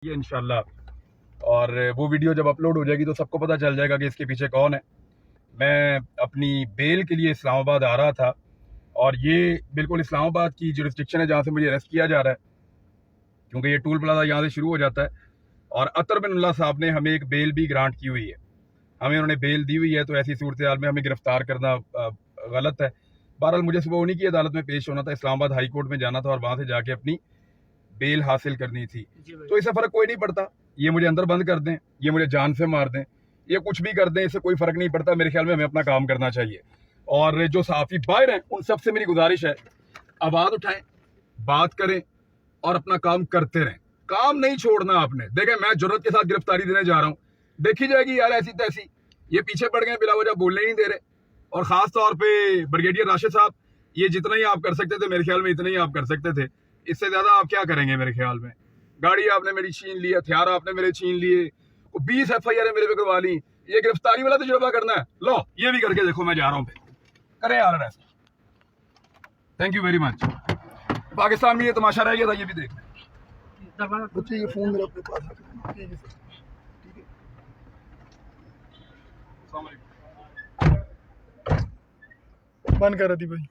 ये इंशाल्लाह। और वो वीडियो जब अपलोड हो जाएगी तो सबको पता चल जाएगा कि इसके पीछे कौन है। मैं अपनी बेल के लिए इस्लामाबाद आ रहा था और ये बिल्कुल इस्लामाबाद की जुरिस्डिक्शन है जहाँ से मुझे अरेस्ट किया जा रहा है, क्योंकि ये टूल प्लाजा यहाँ से शुरू हो जाता है। और अतर बिन साहब ने हमें एक बेल भी ग्रांट की हुई है, हमें उन्होंने बेल दी हुई है। तो ऐसी सूरत हाल में हमें गिरफ्तार करना गलत है। बहरहाल मुझे सुबह उन्हीं की अदालत में पेश होना था, इस्लामाबाद हाई कोर्ट में जाना था और वहाँ से जाके अपनी बेल हासिल करनी थी। तो इससे फर्क कोई नहीं पड़ता, ये मुझे अंदर बंद कर दें, ये मुझे जान से मार दें, ये कुछ भी कर दें, इससे कोई फर्क नहीं पड़ता। मेरे ख्याल में हमें अपना काम करना चाहिए। और जो सहाफी बाहर हैं उन सबसे मेरी गुजारिश है, आवाज उठाएं, बात करें और अपना काम करते रहें। काम नहीं छोड़ना आपने। देखें, मैं जुर्रत के साथ गिरफ्तारी देने जा रहा हूं, देखी जाएगी यार ऐसी तैसी। ये पीछे पड़ गए, बिला वजह बोलने ही नहीं दे रहे। और खास तौर पे ब्रिगेडियर राशिद साहब, ये जितना ही आप कर सकते थे मेरे ख्याल में इतना ही आप कर सकते थे, इससे ज्यादा आप क्या करेंगे मेरे ख्याल में। गाड़ी आपने मेरी छीन ली, हथियार आपने मेरे छीन लिए, 20 FIR मेरे पे करवा ली। ये गिरफ्तारी वाला तजुर्बा करना है, लो ये भी करके देखो। मैं जा रहा हूँ, करें यार ऐसा। Thank you very much. Pakistan में ये तमाशा रह गया था, ये भी देख लें। बच्चे ये फोन मेरा अपने पास है। ठीक है सर, ठीक है। बंद कर रही थी भाई।